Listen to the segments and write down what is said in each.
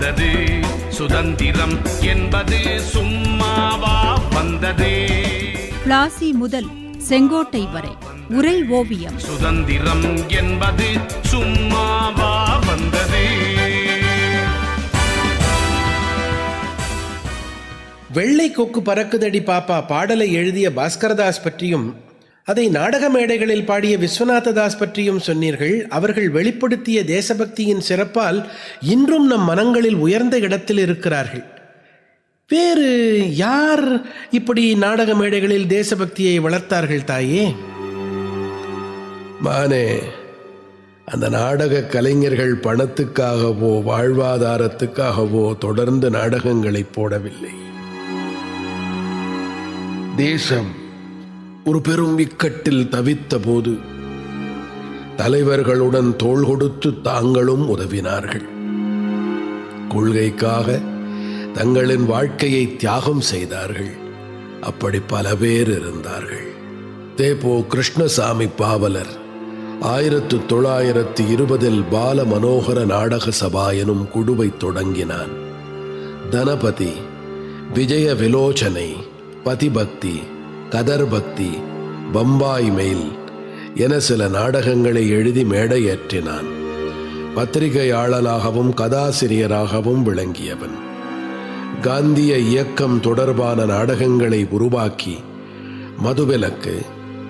வந்தது சுதந்திரம் என்பது சும்மாவா வந்தது. பிளாசி முதல் செங்கோட்டை வரை உரை ஓவியம். சுதந்திரம் என்பது சும்மாவா வந்தது. வெள்ளை கொக்கு பறக்குதடி பாப்பா பாடலை எழுதிய பாஸ்கரதாஸ் பற்றியும் அதை நாடக மேடைகளில் பாடிய விஸ்வநாததாஸ் பற்றியும் சொன்னீர்கள். அவர்கள் வெளிப்படுத்திய தேசபக்தியின் சிறப்பால் இன்றும் நம் மனங்களில் உயர்ந்த இடத்தில் இருக்கிறார்கள். வேறு யார் இப்படி நாடக மேடைகளில் தேசபக்தியை வளர்த்தார்கள் தாயே? மானே, அந்த நாடக கலைஞர்கள் பணத்துக்காகவோ வாழ்வாதாரத்துக்காகவோ தொடர்ந்து நாடகங்களை போடவில்லை. தேசம் ஒரு பெரும் இக்கட்டில் தவித்த போது தலைவர்களுடன் தோள் கொடுத்து தாங்களும் உதவினார்கள். கொள்கைக்காக தங்களின் வாழ்க்கையை தியாகம் செய்தார்கள். அப்படி பல பேர் இருந்தார்கள். தேப்போ கிருஷ்ணசாமி பாவலர் 1920 பால மனோகர நாடக சபா எனும் குழுவை தொடங்கினான். தனபதி, விஜய விலோச்சனை, பதிபக்தி, கதர் பக்தி, பம்பாய் மெயில் என சில நாடகங்களை எழுதி மேடையேற்றினான். பத்திரிகையாளராகவும் கதாசிரியராகவும் விளங்கியவன். காந்திய இயக்கம் தொடர்பான நாடகங்களை உருவாக்கி மதுவிலக்கு,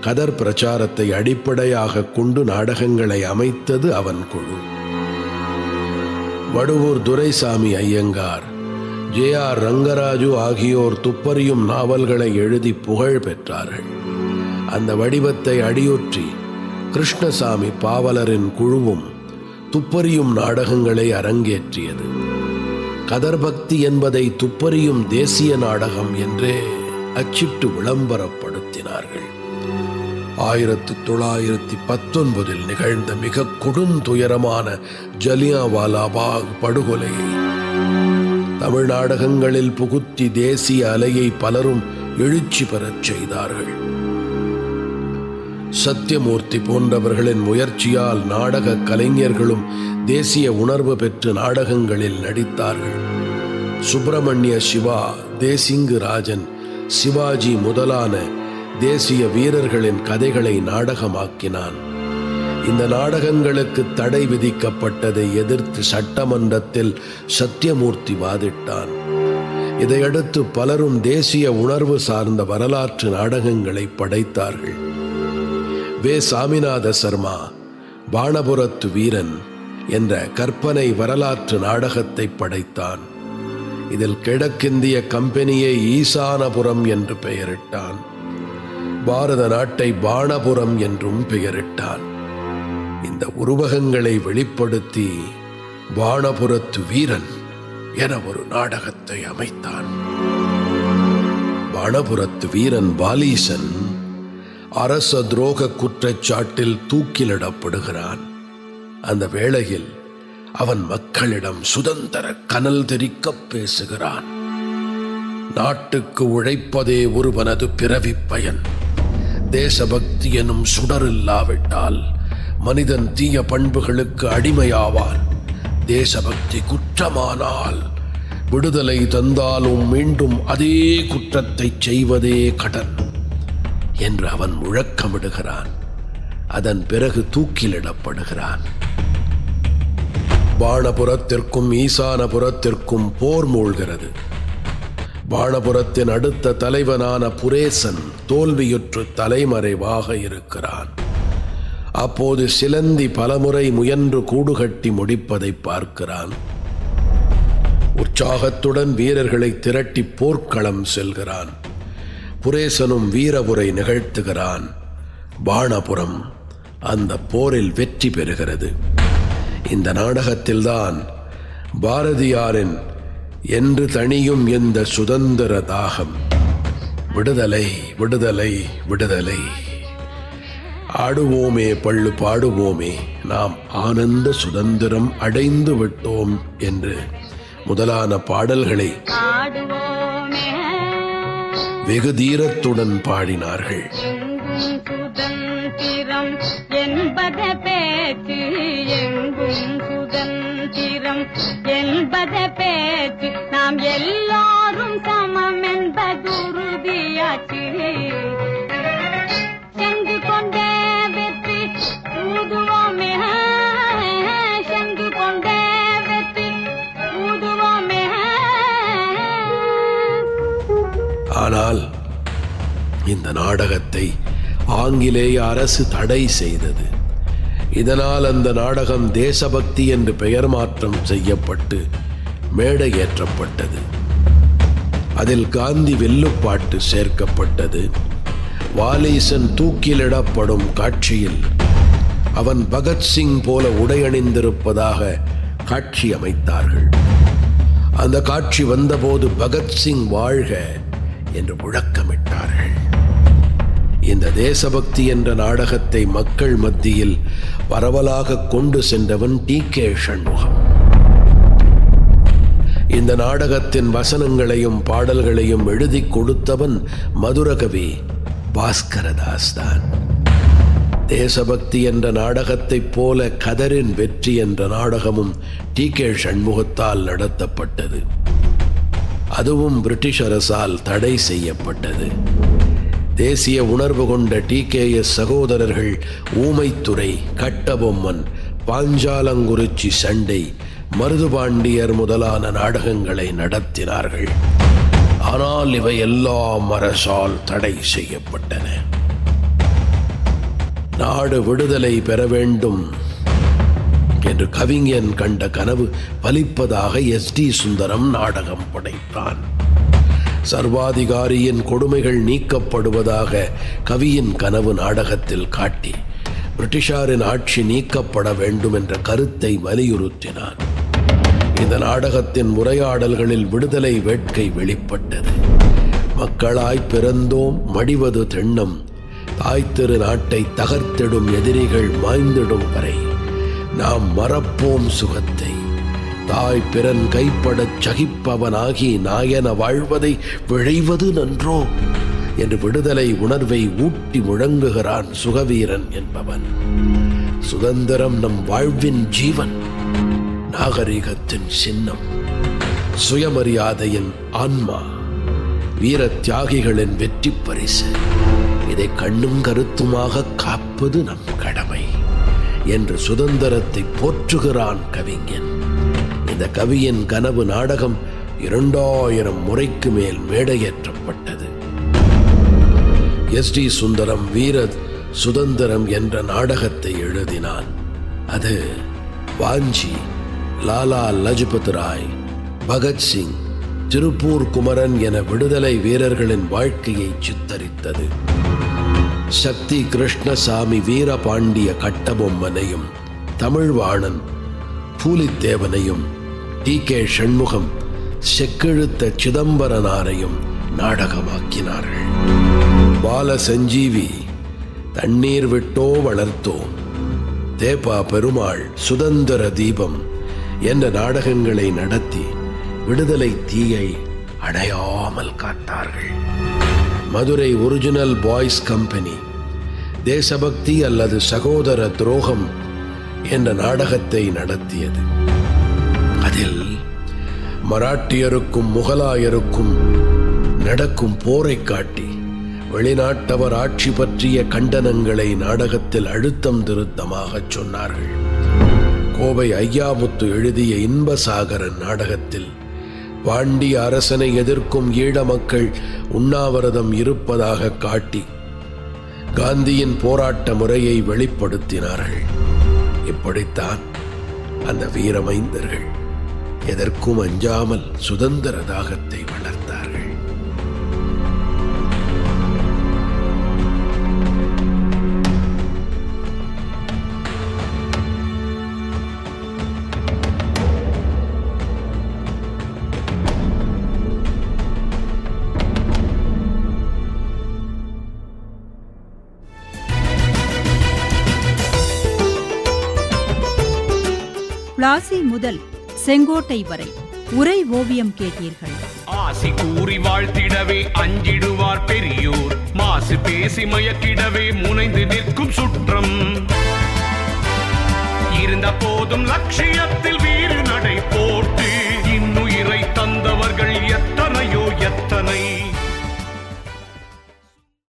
கதர் பிரச்சாரத்தை அடிப்படையாக கொண்டு நாடகங்களை அமைத்தது அவன் குழு. வடுவூர் துரைசாமி ஐயங்கார், ஜே.ஆர். ரங்கராஜு ஆகியோர் துப்பறியும் நாவல்களை எழுதி புகழ் பெற்றார்கள். அந்த வடிவத்தை அடியொற்றி கிருஷ்ணசாமி பாவலரின் குழுவும் துப்பறியும் நாடகங்களை அரங்கேற்றியது. கதர்பக்தி என்பதை துப்பறியும் தேசிய நாடகம் என்றே அச்சிட்டு விளம்பரப்படுத்தினார்கள். 1919 நிகழ்ந்த மிக கொடுந்துயரமான ஜலியான்வாலா பாக் படுகொலையை தமிழ் நாடகங்களில் புகுத்தி தேசிய அலையை பலரும் எழுச்சி பெறச் செய்தார்கள். சத்தியமூர்த்தி போன்றவர்களின் முயற்சியால் நாடக கலைஞர்களும் தேசிய உணர்வு பெற்று நாடகங்களில் நடித்தார்கள். சுப்பிரமணிய சிவா, தேசிங்கு ராஜன், சிவாஜி முதலான தேசிய வீரர்களின் கதைகளை நாடகமாக்கினான். இந்த நாடகங்களுக்கு தடை விதிக்கப்பட்டதை எதிர்த்து சட்டமன்றத்தில் சத்தியமூர்த்தி வாதிட்டான். இதையடுத்து பலரும் தேசிய உணர்வு சார்ந்த வரலாற்று நாடகங்களை படைத்தார்கள். வே. சாமிநாத சர்மா பாணபுரத்து வீரன் என்ற கற்பனை வரலாற்று நாடகத்தை படைத்தான். இதில் கிழக்கிந்திய கம்பெனியை ஈசானபுரம் என்று பெயரிட்டான். பாரத நாட்டை பாணபுரம் என்றும் பெயரிட்டான். இந்த உருவகங்களை வெளிப்படுத்தி பாணபுரத்து வீரன் என ஒரு நாடகத்தை அமைத்தான். பாணபுரத்து வீரன் பாலீசன் அரச துரோக குற்றச்சாட்டில் தூக்கிலிடப்படுகிறான். அந்த வேளையில் அவன் மக்களிடம் சுதந்திர கனல் தெரிக்க பேசுகிறான். நாட்டுக்கு உழைப்பதே ஒருவனது பிறவிப் பயன். தேசபக்தி எனும் சுடரில்லாவிட்டால் மனிதன் தீய பண்புகளுக்கு அடிமையாவான். தேசபக்தி குற்றமானால் விடுதலை தந்தாலும் மீண்டும் அதே குற்றத்தை செய்வதே கடன் என்று அவன் முழக்கமிடுகிறான். அதன் பிறகு தூக்கிலிடப்படுகிறான். பாணபுரத்திற்கும் ஈசானபுரத்திற்கும் போர் மூழ்கிறது. பாணபுரத்தின் அடுத்த தலைவனான புரேசன் தோல்வியுற்று தலைமறைவாக இருக்கிறான். அப்போது சிலந்தி பலமுறை முயன்று கூடுகட்டி முடிப்பதை பார்க்கிறான். உற்சாகத்துடன் வீரர்களை திரட்டி போர்க்களம் செல்கிறான். புரேசனும் வீரவுரை நிகழ்த்துகிறான். பாணபுரம் அந்த போரில் வெற்றி பெறுகிறது. இந்த நாடகத்தில்தான் பாரதியாரின் என்று தணியும் இந்த சுதந்திர தாகம், விடுதலை விடுதலை விடுதலை, ஆடுவோமே பள்ளு பாடுவோமே, நாம் ஆனந்த சுதந்திரம் அடைந்து விட்டோம் என்று முதலான பாடல்களை வெகு தீரத்துடன் பாடினார்கள். சுதந்திரம் என்பத பேச்சு எங்கும் சுதந்திரம் மாத்திரம் என்பது பேச்சு. நாம் எல்லாரும் சமம் என்பதுறுதியாச்சு. சென்று கொண்டே வெற்றி ஊதுவோமே, சென்று கொண்டே வெற்றி ஊதுவோமே. ஆனால் இந்த நாடகத்தை ஆங்கிலேய அரசு தடை செய்தது. இதனால் அந்த நாடகம் தேசபக்தி என்று பெயர் மாற்றம் செய்யப்பட்டு மேடையேற்றப்பட்டது. அதில் காந்தி வெல்லுப்பாட்டு சேர்க்கப்பட்டது. வாலீசன் தூக்கிலிடப்படும் காட்சியில் அவன் பகத்சிங் போல உடையணிந்திருப்பதாக காட்சி அமைத்தார்கள். அந்த காட்சி வந்தபோது பகத்சிங் வாழ்க என்று முழக்கமிட்டார்கள். இந்த தேசபக்தி என்ற நாடகத்தை மக்கள் மத்தியில் பரவலாக கொண்டு சென்றவன் டி.கே. சண்முகம். இந்த நாடகத்தின் வசனங்களையும் பாடல்களையும் எழுதி கொடுத்தவன் மதுரகவி பாஸ்கரதாஸ் தான். தேசபக்தி என்ற நாடகத்தைப் போல கதரின் வெற்றி என்ற நாடகமும் டி.கே. சண்முகத்தால் நடத்தப்பட்டது. அதுவும் பிரிட்டிஷ் அரசால் தடை செய்யப்பட்டது. தேசிய உணர்வு கொண்ட டி.கே.எஸ். சகோதரர்கள் ஊமைத்துறை, கட்டபொம்மன், பாஞ்சாலங்குறிச்சி சண்டை, மருதுபாண்டியர் முதலான நாடகங்களை நடத்தினார்கள். ஆனால் இவை எல்லாம் அரசால் தடை செய்யப்பட்டன. நாடு விடுதலை பெற வேண்டும் என்று கவிஞன் கண்ட கனவு பலிப்பதாக எஸ்.டி. சுந்தரம் நாடகம் படைத்தான். சர்வாதிகாரியின் கொடுமைகள் நீக்கப்படுவதாக கவியின் கனவு நாடகத்தில் காட்டி பிரிட்டிஷாரின் ஆட்சி நீக்கப்பட வேண்டும் என்ற கருத்தை வலியுறுத்தினான். இந்த நாடகத்தின் உரையாடல்களில் விடுதலை வேட்கை வெளிப்பட்டது. மக்களாய் பிறந்தோம், மடிவது திண்ணம், தாய் திரு நாட்டை தகர்த்திடும் எதிரிகள் மாய்ந்திடும் வரை நாம் மறப்போம் சுகத்தை, தாய் பிறன் கைப்படச் சகிப்பவனாகி நாயன வாழ்வதை விழைவது நன்றோ என்று விடுதலை உணர்வை ஊட்டி முழங்குகிறான் சுகவீரன் என்பவன். சுதந்திரம் நம் வாழ்வின் ஜீவன், நாகரிகத்தின் சின்னம், சுயமரியாதையின் ஆன்மா, வீர தியாகிகளின் வெற்றி பரிசு. இதை கண்ணும் கருத்துமாக காப்பது நம் கடமை என்று சுதந்திரத்தை போற்றுகிறான் கவிஞன். இந்த கவியின் கனவு நாடகம் 2000 முறைக்கு மேல் மேடையேற்றப்பட்டது. எஸ்.டி. சுந்தரம் வீர சுதந்திரம் என்ற நாடகத்தை எழுதினான். அது வாஞ்சி, லாலா லஜபத் ராய், பகத்சிங், திருப்பூர் குமரன் என விடுதலை வீரர்களின் வாழ்க்கையை சித்தரித்தது. சக்தி கிருஷ்ணசாமி வீரபாண்டிய கட்டபொம்மனையும், தமிழ்வாணன் பூலித்தேவனையும், டி.கே. சண்முகம் செக்கெழுத்த சிதம்பரனாரையும் நாடகமாக்கினார்கள். பால சஞ்சீவி தண்ணீர் விட்டோ வளர்த்தோம், தேப்பா பெருமாள் சுதந்திர தீபம் என்ற நாடகங்களை நடத்தி விடுதலை தீயை அணையாமல் காத்தார்கள். மதுரை ஒரிஜினல் பாய்ஸ் கம்பெனி தேசபக்தி அல்லது சகோதர துரோகம் என்ற நாடகத்தை நடத்தியது. அதில் மராட்டியருக்கும் முகலாயருக்கும் நடக்கும் போரை காட்டி வெளிநாட்டவர் ஆட்சி பற்றிய கண்டனங்களை நாடகத்தில் அழுத்தம் திருத்தமாக சொன்னார்கள். கோவை ஐயாமுத்து எழுதிய இன்பசாகரன் நாடகத்தில் பாண்டிய அரசனை எதிர்க்கும் ஈழ மக்கள் உண்ணாவிரதம் இருப்பதாக காட்டி காந்தியின் போராட்ட முறையை வெளிப்படுத்தினார்கள். இப்படித்தான் அந்த வீரமைந்தர்கள் எதற்கும் அஞ்சாமல் சுதந்திர தாகத்தை வளர்த்தார்கள். பிளாசி முதல் செங்கோட்டை வரை உரை ஓவியம் கேட்டீர்கள். ஆசி கூறி வாழ்த்திடவே அஞ்சிடுவார் பெரியோர், மாசு பேசி மயக்கிடவே முனைந்து நிற்கும் சுற்றம். இருந்த போதும் லட்சியத்தில் வீர